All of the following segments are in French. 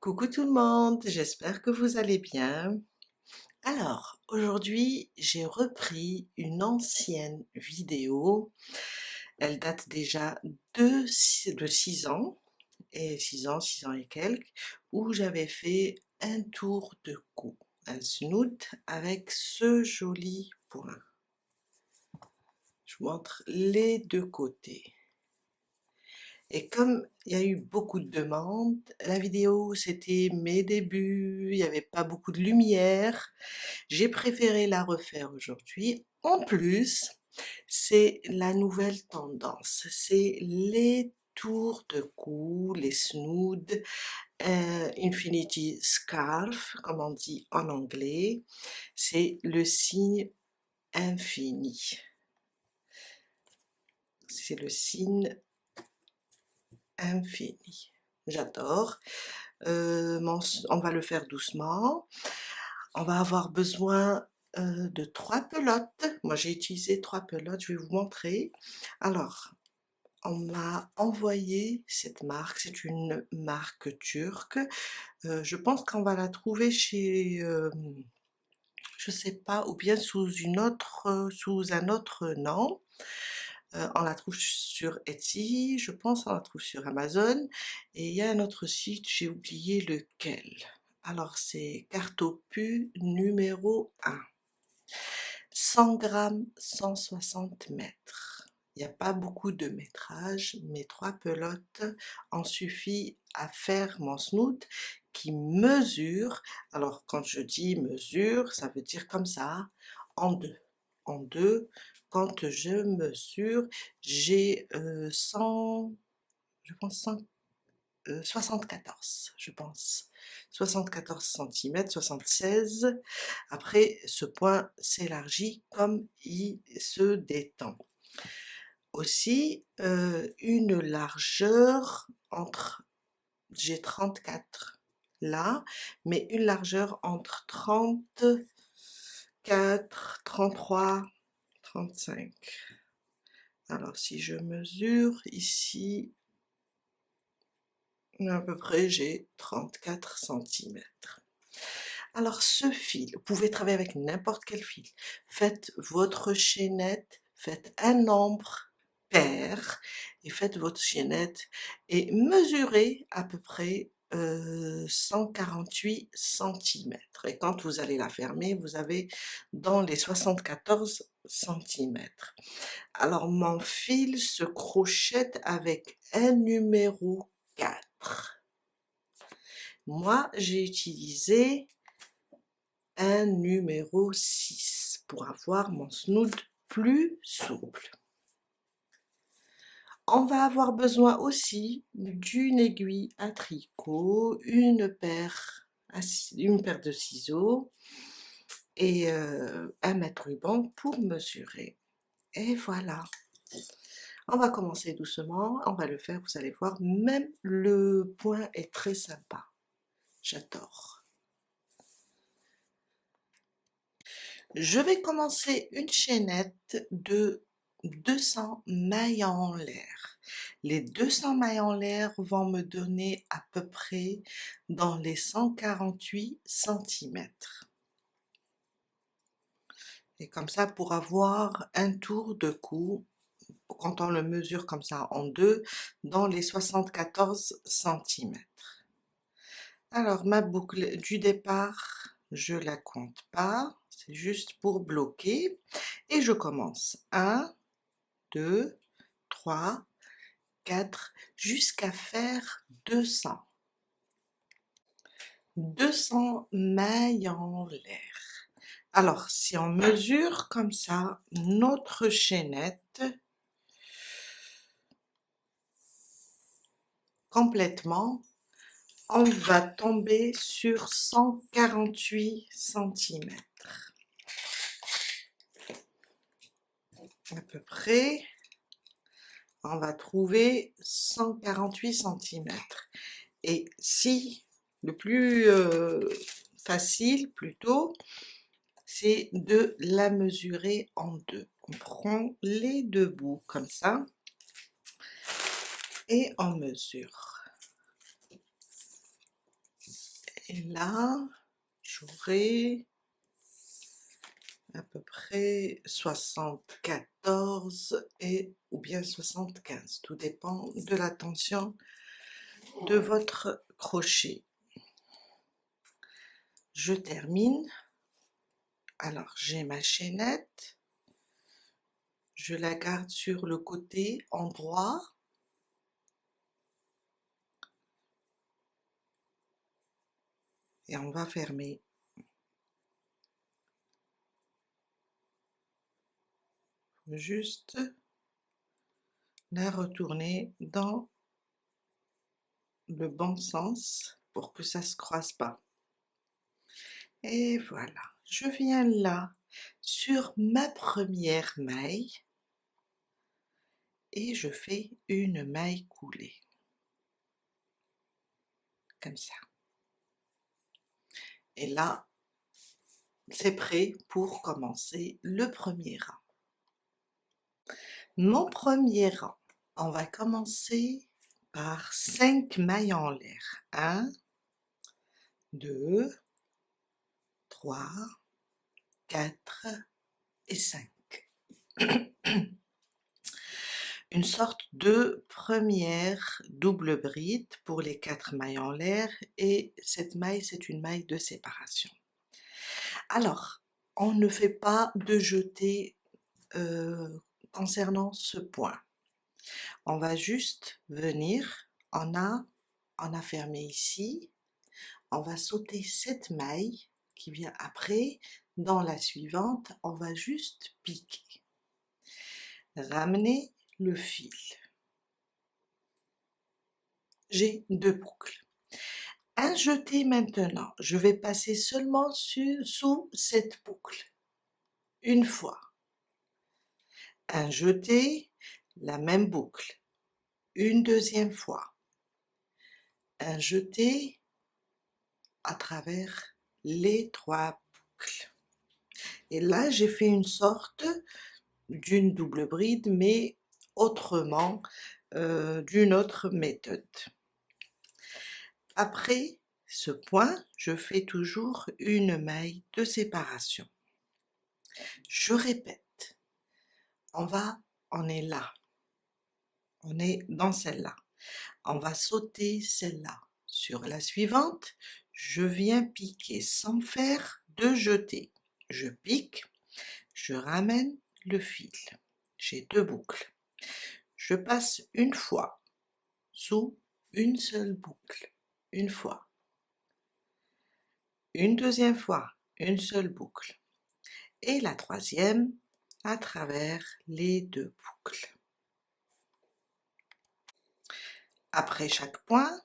Coucou tout le monde, j'espère que vous allez bien. Alors, aujourd'hui, j'ai repris une ancienne vidéo. Elle date déjà de 6 ans, et 6 ans et quelques, où j'avais fait un tour de cou, un snoot avec ce joli point. Je vous montre les deux côtés. Et comme il y a eu beaucoup de demandes, la vidéo c'était mes débuts, il n'y avait pas beaucoup de lumière, j'ai préféré la refaire aujourd'hui. En plus, c'est la nouvelle tendance, c'est les tours de cou, les snoods, infinity scarf, comme on dit en anglais, c'est le signe infini. C'est le signe infini. J'adore. On va le faire doucement. On va avoir besoin de 3 pelotes. Moi, j'ai utilisé 3 pelotes, je vais vous montrer. Alors, on m'a envoyé cette marque, c'est une marque turque. Je pense qu'on va la trouver chez, je sais pas, ou bien sous un autre nom. On la trouve sur Etsy, je pense, on la trouve sur Amazon. Et il y a un autre site, j'ai oublié lequel. Alors, c'est Cartopu numéro 1. 100 grammes, 160 mètres. Il n'y a pas beaucoup de métrage, mais 3 pelotes en suffit à faire mon snoot qui mesure. Alors, quand je dis mesure, ça veut dire comme ça, en deux. En deux, quand je mesure, j'ai 100, je pense 74, je pense. 74 cm, 76. Après, ce point s'élargit comme il se détend. Aussi, une largeur entre, j'ai 34 là, mais une largeur entre 34, 33, 35. Alors, si je mesure ici, à peu près, j'ai 34 cm. Alors, ce fil, vous pouvez travailler avec n'importe quel fil. Faites votre chaînette, faites un nombre pair et faites votre chaînette et mesurez à peu près 148 cm. Et quand vous allez la fermer, vous avez dans les 74 cm. Alors, mon fil se crochette avec un numéro 4. Moi, j'ai utilisé un numéro 6 pour avoir mon snood plus souple. On va avoir besoin aussi d'une aiguille à tricot, une paire de ciseaux et un mètre-ruban pour mesurer. Et voilà. On va commencer doucement, on va le faire, vous allez voir, même le point est très sympa. J'adore. Je vais commencer une chaînette de 200 mailles en l'air. Les 200 mailles en l'air vont me donner à peu près dans les 148 cm. Et comme ça, pour avoir un tour de cou, quand on le mesure comme ça en deux, dans les 74 cm. Alors, ma boucle du départ, je la compte pas, c'est juste pour bloquer. Et je commence 1, 2, 3, 4, jusqu'à faire 200. 200 mailles en l'air. Alors, si on mesure comme ça notre chaînette complètement, on va tomber sur 148 cm. À peu près, on va trouver 148 cm. Et si le plus facile plutôt, c'est de la mesurer en deux. On prend les deux bouts comme ça et on mesure. Et là, j'aurai à peu près 74 ou bien 75, tout dépend de la tension de votre crochet. Je termine. Alors j'ai ma chaînette, je la garde sur le côté endroit. Et on va fermer. Juste la retourner dans le bon sens pour que ça se croise pas. Et voilà, je viens là sur ma première maille et je fais une maille coulée comme ça. Et là, c'est prêt pour commencer le premier rang. Mon premier rang, on va commencer par 5 mailles en l'air. 1, 2, 3, 4 et 5. Une sorte de première double bride pour les 4 mailles en l'air, et cette maille, c'est une maille de séparation. Alors, on ne fait pas de jeté concernant ce point. On va juste venir, on a fermé ici, on va sauter cette maille qui vient après, dans la suivante, on va juste piquer, ramener le fil. J'ai 2 boucles. Un jeté maintenant, je vais passer seulement sous cette boucle, une fois. Un jeté, la même boucle, une deuxième fois. Un jeté à travers les 3 boucles. Et là, j'ai fait une sorte d'une double bride, mais autrement, d'une autre méthode. Après ce point, je fais toujours une maille de séparation. Je répète, on est là, on est dans celle-là. On va sauter celle-là. Sur la suivante, je viens piquer sans faire de jeté. Je pique, je ramène le fil. J'ai 2 boucles. Je passe une fois sous une seule boucle, une fois. Une deuxième fois, une seule boucle. Et la troisième à travers les 2 boucles. Après chaque point,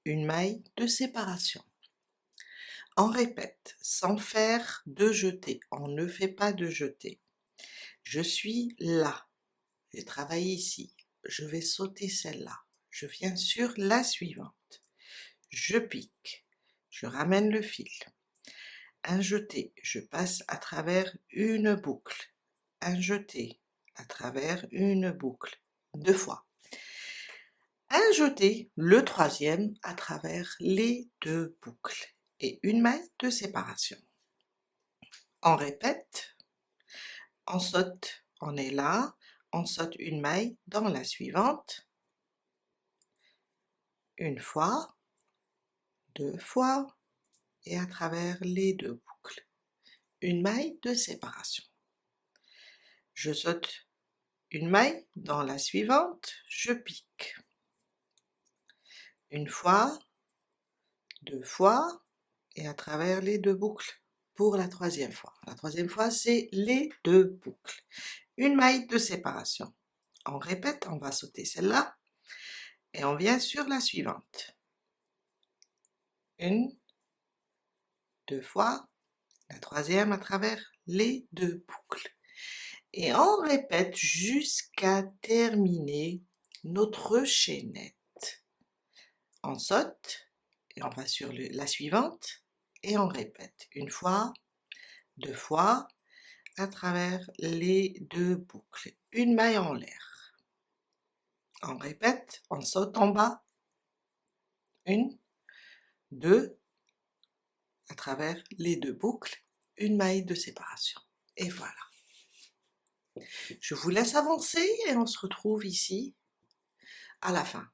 une maille de séparation. On répète, sans faire de jeté, on ne fait pas de jeté. Je suis là, j'ai travaillé ici, je vais sauter celle-là, je viens sur la suivante, je pique, je ramène le fil, un jeté, je passe à travers une boucle, un jeté, à travers une boucle, 2 fois. Un jeté, le troisième, à travers les 2 boucles, et une maille de séparation. On répète, on saute, on est là, on saute une maille dans la suivante, une fois, 2 fois, et à travers les 2 boucles, une maille de séparation. Je saute une maille dans la suivante, je pique. Une fois, 2 fois, et à travers les 2 boucles pour la troisième fois. La troisième fois, c'est les 2 boucles. Une maille de séparation. On répète, on va sauter celle-là, et on vient sur la suivante. Une, 2 fois, la troisième à travers les 2 boucles. Et on répète jusqu'à terminer notre chaînette. On saute, et on va sur la suivante, et on répète. Une fois, 2 fois, à travers les 2 boucles. Une maille en l'air. On répète, on saute en bas. 1, 2, à travers les 2 boucles, une maille de séparation. Et voilà. Je vous laisse avancer et on se retrouve ici à la fin.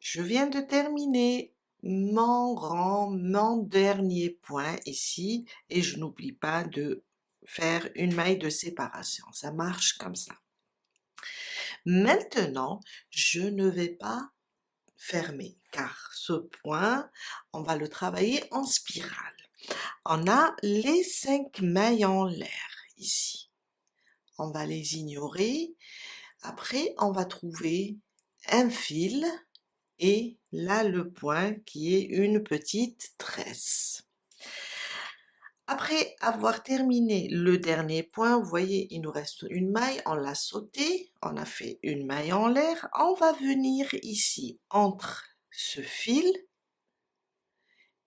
Je viens de terminer mon rang, mon dernier point ici, et je n'oublie pas de faire une maille de séparation. Ça marche comme ça. Maintenant, je ne vais pas fermer, car ce point, on va le travailler en spirale. On a les 5 mailles en l'air ici. On va les ignorer. Après, on va trouver un fil et là le point qui est une petite tresse. Après avoir terminé le dernier point, vous voyez, il nous reste une maille, on l'a sautée, on a fait une maille en l'air. On va venir ici entre ce fil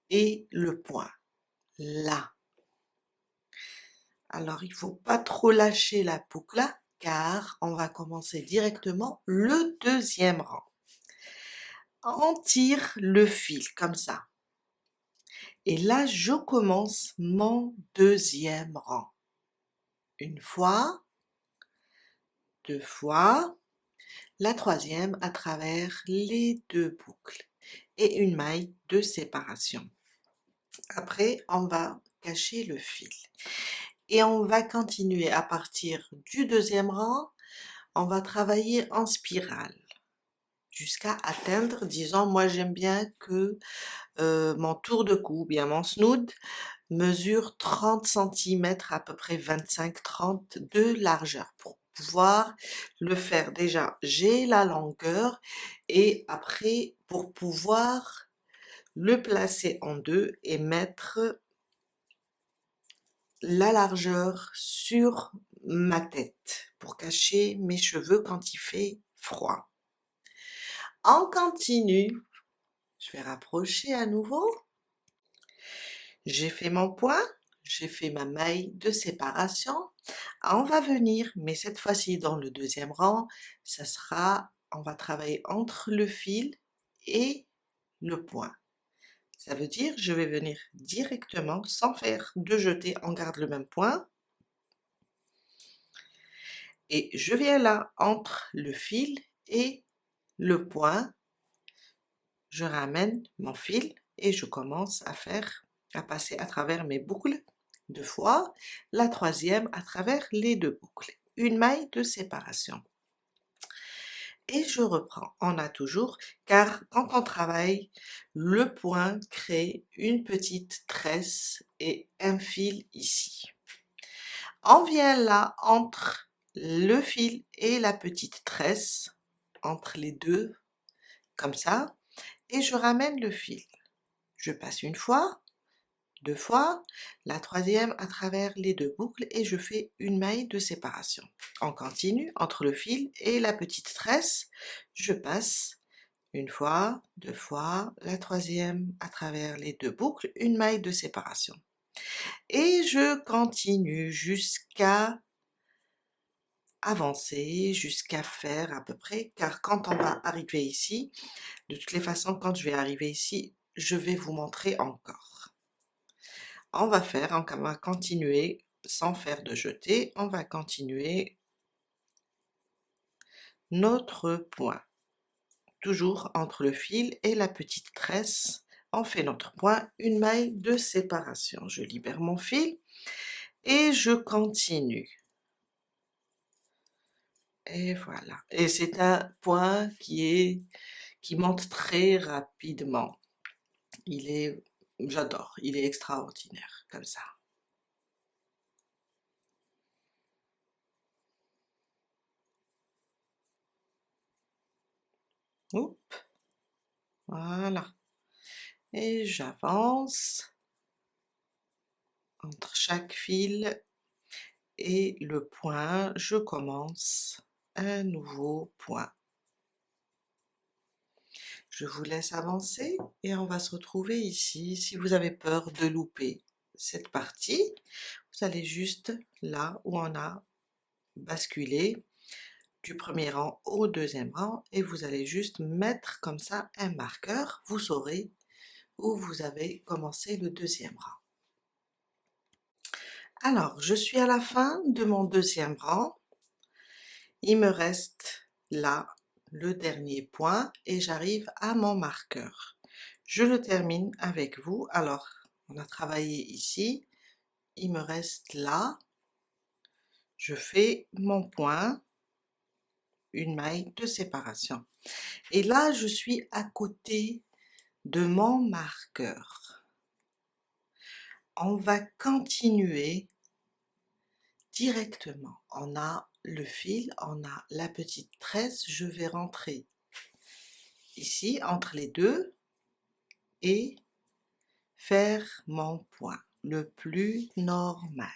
et le point, là. Alors, il ne faut pas trop lâcher la boucle là, car on va commencer directement le deuxième rang. On tire le fil comme ça. Et là, je commence mon deuxième rang. Une fois, 2 fois, la troisième à travers les 2 boucles et une maille de séparation. Après, on va cacher le fil. Et on va continuer à partir du deuxième rang, on va travailler en spirale jusqu'à atteindre, disons, moi j'aime bien que mon tour de cou, bien mon snood, mesure 30 cm, à peu près 25-30 de largeur. Pour pouvoir le faire, déjà, j'ai la longueur et après, pour pouvoir le placer en deux et mettre la largeur sur ma tête pour cacher mes cheveux quand il fait froid. On continue, je vais rapprocher à nouveau. J'ai fait mon point, j'ai fait ma maille de séparation. On va venir, mais cette fois-ci dans le deuxième rang, ça sera, on va travailler entre le fil et le point. Ça veut dire, je vais venir directement, sans faire de jeté, on garde le même point. Et je viens là, entre le fil et le point, je ramène mon fil et je commence à passer à travers mes boucles 2 fois, la troisième à travers les 2 boucles, une maille de séparation. Et je reprends, on a toujours, car quand on travaille, le point crée une petite tresse et un fil ici. On vient là entre le fil et la petite tresse, entre les deux, comme ça, et je ramène le fil. Je passe une fois, 2 fois, la troisième à travers les 2 boucles et je fais une maille de séparation. On continue entre le fil et la petite tresse, je passe une fois, 2 fois, la troisième à travers les 2 boucles, une maille de séparation. Et je continue jusqu'à avancer, jusqu'à faire à peu près, car quand on va arriver ici, de toutes les façons, quand je vais arriver ici, je vais vous montrer encore. On va continuer sans faire de jeté, on va continuer notre point. Toujours entre le fil et la petite tresse, on fait notre point, une maille de séparation. Je libère mon fil et je continue. Et voilà. Et c'est un point qui monte très rapidement. J'adore, il est extraordinaire comme ça. Oups, voilà. Et j'avance entre chaque fil et le point, je commence un nouveau point. Je vous laisse avancer et on va se retrouver ici. Si vous avez peur de louper cette partie, vous allez juste là où on a basculé du premier rang au deuxième rang et vous allez juste mettre comme ça un marqueur. Vous saurez où vous avez commencé le deuxième rang. Alors, je suis à la fin de mon deuxième rang. Il me reste là le dernier point et j'arrive à mon marqueur. Je le termine avec vous. Alors, on a travaillé ici. Il me reste là. Je fais mon point, une maille de séparation. Et là, je suis à côté de mon marqueur. On va continuer directement. On a le fil, on a la petite tresse, je vais rentrer ici entre les deux et faire mon point le plus normal.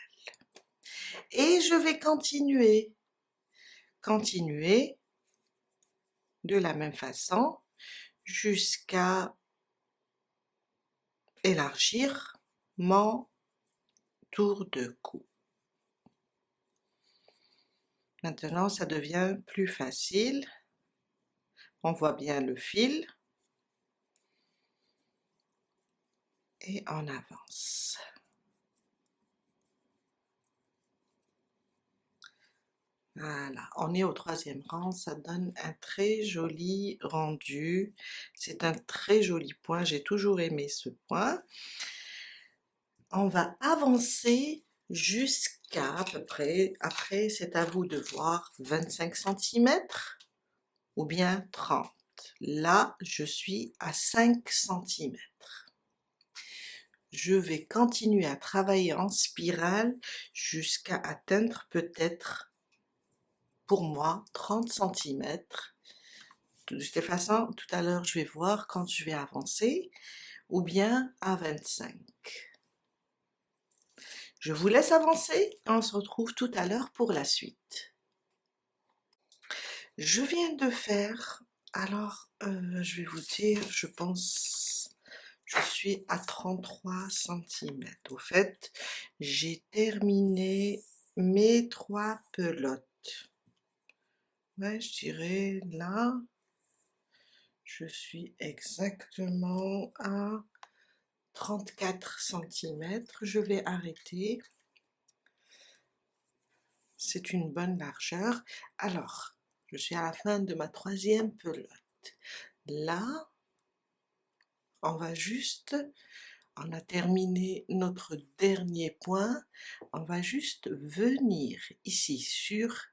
Et je vais continuer de la même façon jusqu'à élargir mon tour de cou. Maintenant, ça devient plus facile. On voit bien le fil et on avance. Voilà, on est au troisième rang, ça donne un très joli rendu. C'est un très joli point, j'ai toujours aimé ce point. On va avancer jusqu'à peu près, après c'est à vous de voir, 25 cm ou bien 30. Là, je suis à 5 cm. Je vais continuer à travailler en spirale jusqu'à atteindre peut-être, pour moi, 30 cm. De toute façon, tout à l'heure, je vais voir quand je vais avancer, ou bien à 25. Je vous laisse avancer, on se retrouve tout à l'heure pour la suite. Je viens de faire, alors je vais vous dire, je pense, je suis à 33 cm. Au fait, j'ai terminé mes 3 pelotes. Ouais, je dirais là, je suis exactement à 34 cm. Je vais arrêter. C'est une bonne largeur. Alors, je suis à la fin de ma 3e pelote. Là, on va juste, on a terminé notre dernier point, on va juste venir ici sur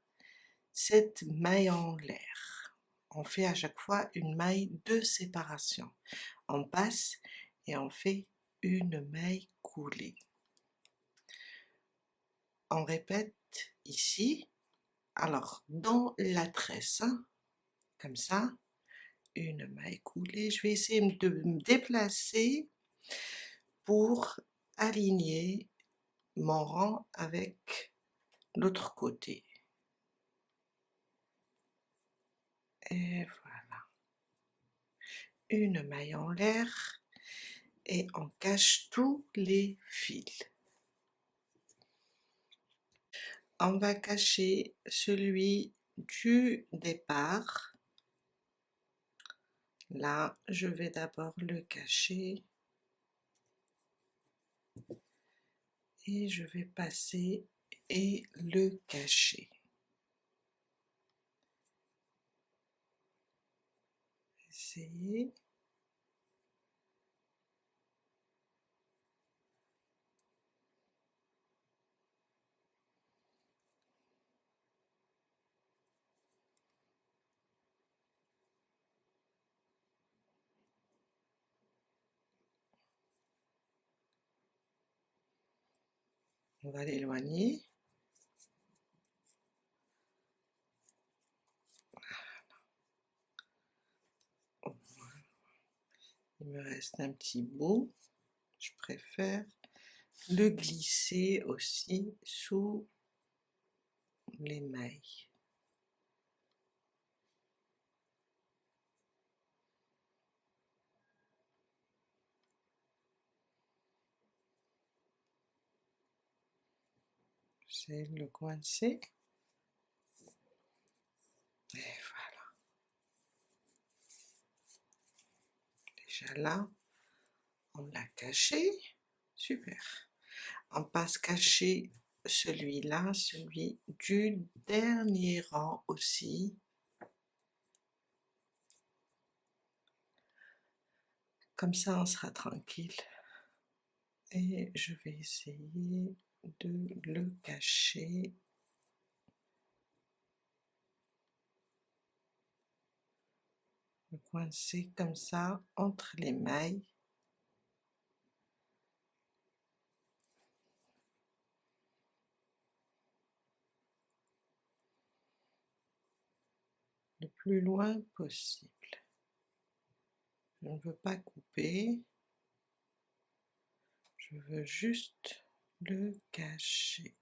cette maille en l'air. On fait à chaque fois une maille de séparation. On passe et on fait une maille coulée. On répète ici, alors dans la tresse, hein, comme ça, une maille coulée. Je vais essayer de me déplacer pour aligner mon rang avec l'autre côté. Et voilà. Une maille en l'air et on cache tous les fils. On va cacher celui du départ. Là, je vais d'abord le cacher et je vais passer et le cacher. Essayer. On va l'éloigner. Il me reste un petit bout. Je préfère le glisser aussi sous les mailles. J'essaie de le coincer. Et voilà. Déjà là, On l'a caché, super. On passe cacher celui-là, celui du dernier rang aussi. Comme ça, on sera tranquille. Et je vais essayer de le cacher. Le coincer comme ça entre les mailles. Le plus loin possible. Je ne veux pas couper. Je veux juste le cacher.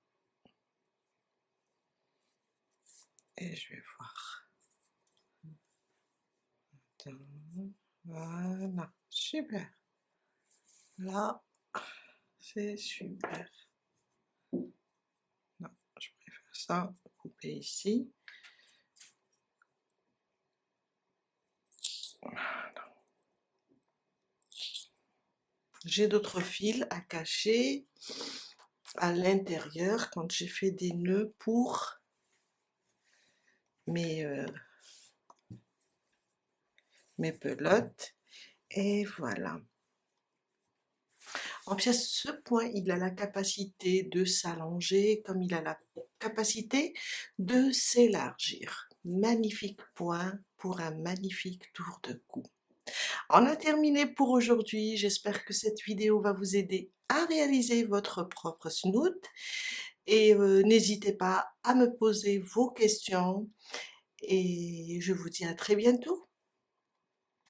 Et je vais voir. Attends. Voilà, super. Là, c'est super. Non, je préfère ça, couper ici. Voilà. J'ai d'autres fils à cacher à l'intérieur quand j'ai fait des nœuds pour mes pelotes. Et voilà. En pièce, ce point, il a la capacité de s'allonger comme il a la capacité de s'élargir. Magnifique point pour un magnifique tour de cou. On a terminé pour aujourd'hui. J'espère que cette vidéo va vous aider à réaliser votre propre snood. Et n'hésitez pas à me poser vos questions. Et je vous dis à très bientôt.